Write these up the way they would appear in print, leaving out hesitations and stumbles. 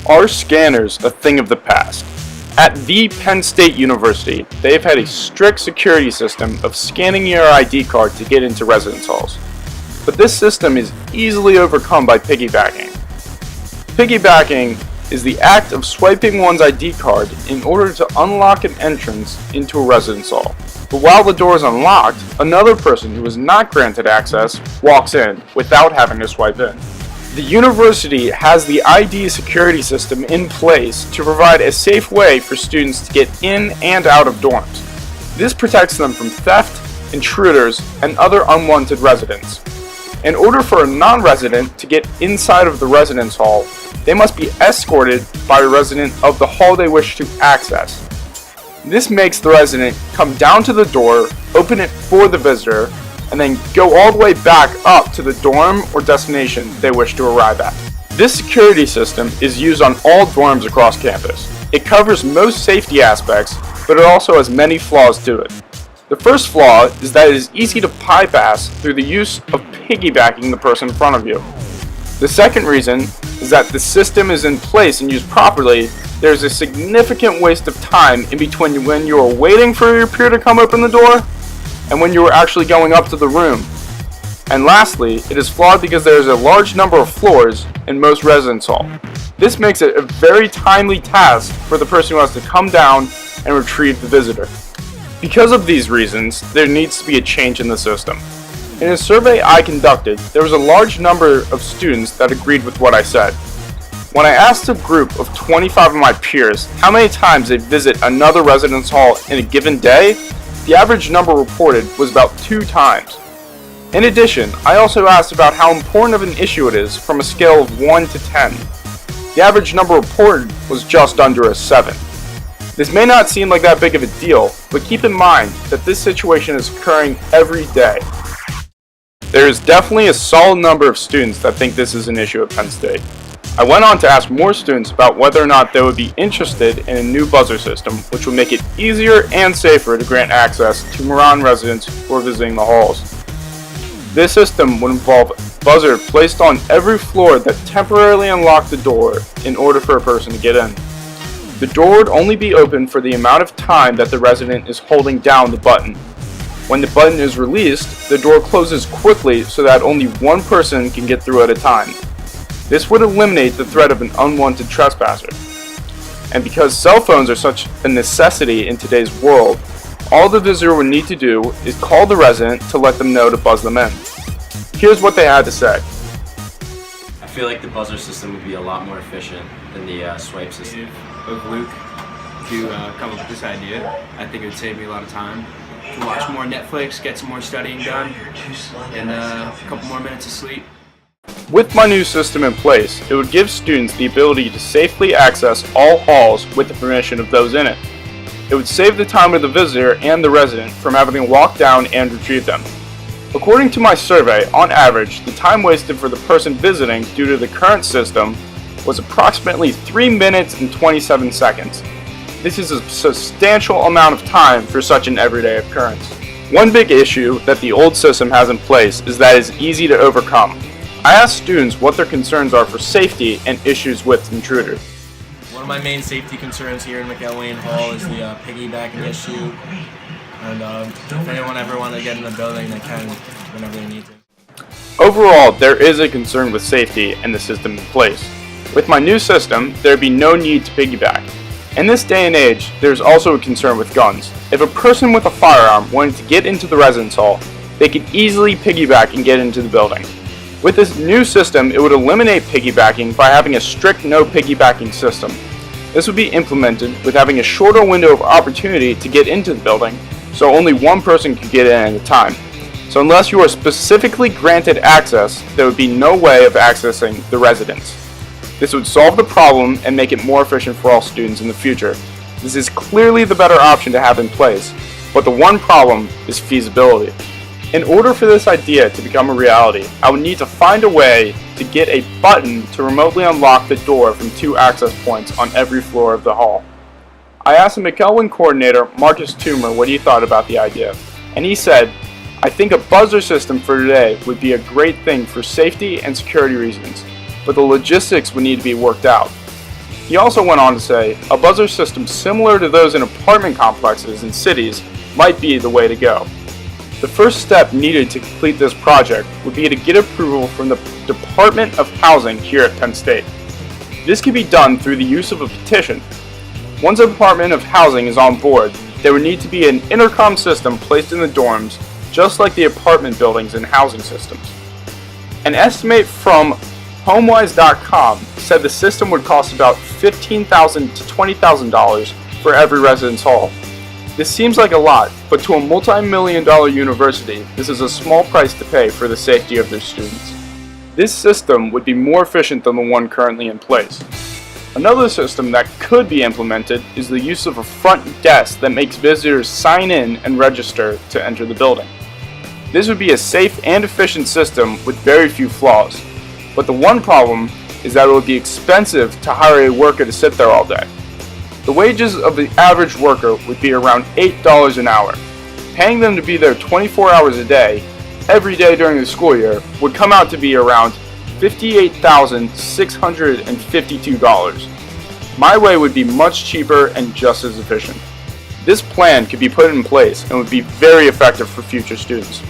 Are scanners a thing of the past? At the Penn State University, they've had a strict security system of scanning your ID card to get into residence halls. But this system is easily overcome by piggybacking. Piggybacking is the act of swiping one's ID card in order to unlock an entrance into a residence hall. But while the door is unlocked, another person who is not granted access walks in without having to swipe in. The university has the ID security system in place to provide a safe way for students to get in and out of dorms. This protects them from theft, intruders, and other unwanted residents. In order for a non-resident to get inside of the residence hall, they must be escorted by a resident of the hall they wish to access. This makes the resident come down to the door, open it for the visitor, and then go all the way back up to the dorm or destination they wish to arrive at. This security system is used on all dorms across campus. It covers most safety aspects, but it also has many flaws to it. The first flaw is that it is easy to bypass through the use of piggybacking the person in front of you. The second reason is that the system is in place and used properly. There's a significant waste of time in between when you are waiting for your peer to come open the door and when you are actually going up to the room. And lastly, it is flawed because there is a large number of floors in most residence halls. This makes it a very timely task for the person who has to come down and retrieve the visitor. Because of these reasons, there needs to be a change in the system. In a survey I conducted, there was a large number of students that agreed with what I said. When I asked a group of 25 of my peers how many times they visit another residence hall in a given day, the average number reported was about 2 times. In addition, I also asked about how important of an issue it is from a scale of 1 to 10. The average number reported was just under a 7. This may not seem like that big of a deal, but keep in mind that this situation is occurring every day. There is definitely a solid number of students that think this is an issue at Penn State. I went on to ask more students about whether or not they would be interested in a new buzzer system, which would make it easier and safer to grant access to Moran residents who are visiting the halls. This system would involve a buzzer placed on every floor that temporarily unlocked the door in order for a person to get in. The door would only be open for the amount of time that the resident is holding down the button. When the button is released, the door closes quickly so that only one person can get through at a time. This would eliminate the threat of an unwanted trespasser. And because cell phones are such a necessity in today's world, all the visitor would need to do is call the resident to let them know to buzz them in. Here's what they had to say. I feel like the buzzer system would be a lot more efficient than the swipe system. Of Luke to come up with this idea. I think it would save me a lot of time to watch more Netflix, get some more studying done, and a couple more minutes of sleep. With my new system in place, it would give students the ability to safely access all halls with the permission of those in it. It would save the time of the visitor and the resident from having to walk down and retrieve them. According to my survey, on average, the time wasted for the person visiting due to the current system was approximately 3 minutes and 27 seconds. This is a substantial amount of time for such an everyday occurrence. One big issue that the old system has in place is that it is easy to overcome. I asked students what their concerns are for safety and issues with intruders. One of my main safety concerns here in McElwain Hall is the piggybacking issue. And if anyone ever wants to get in the building, they can whenever they need to. Overall, there is a concern with safety and the system in place. With my new system, there would be no need to piggyback. In this day and age, there's also a concern with guns. If a person with a firearm wanted to get into the residence hall, they could easily piggyback and get into the building. With this new system, it would eliminate piggybacking by having a strict no piggybacking system. This would be implemented with having a shorter window of opportunity to get into the building, so only one person could get in at a time. So unless you are specifically granted access, there would be no way of accessing the residence. This would solve the problem and make it more efficient for all students in the future. This is clearly the better option to have in place, but the one problem is feasibility. In order for this idea to become a reality, I would need to find a way to get a button to remotely unlock the door from 2 access points on every floor of the hall. I asked the McElwain coordinator, Marcus Toomer, what he thought about the idea, and he said, "I think a buzzer system for today would be a great thing for safety and security reasons, but the logistics would need to be worked out. He also went on to say, a buzzer system similar to those in apartment complexes in cities might be the way to go. The first step needed to complete this project would be to get approval from the Department of Housing here at Penn State. This can be done through the use of a petition. Once the Department of Housing is on board, there would need to be an intercom system placed in the dorms, just like the apartment buildings and housing systems. An estimate from HomeWise.com said the system would cost about $15,000 to $20,000 for every residence hall. This seems like a lot, but to a multi-million-dollar university, this is a small price to pay for the safety of their students. This system would be more efficient than the one currently in place. Another system that could be implemented is the use of a front desk that makes visitors sign in and register to enter the building. This would be a safe and efficient system with very few flaws. But the one problem is that it would be expensive to hire a worker to sit there all day. The wages of the average worker would be around $8 an hour. Paying them to be there 24 hours a day, every day during the school year, would come out to be around $58,652. My way would be much cheaper and just as efficient. This plan could be put in place and would be very effective for future students.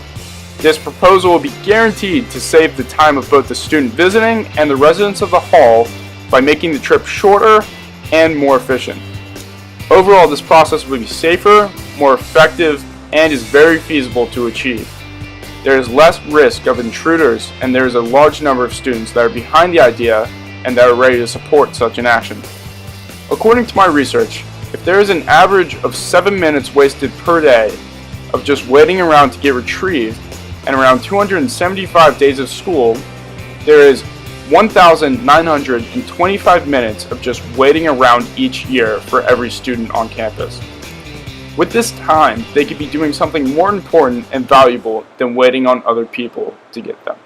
This proposal will be guaranteed to save the time of both the student visiting and the residents of the hall by making the trip shorter and more efficient. Overall, this process will be safer, more effective, and is very feasible to achieve. There is less risk of intruders, and there is a large number of students that are behind the idea and that are ready to support such an action. According to my research, if there is an average of 7 minutes wasted per day of just waiting around to get retrieved, and around 275 days of school, there is 1,925 minutes of just waiting around each year for every student on campus. With this time, they could be doing something more important and valuable than waiting on other people to get them.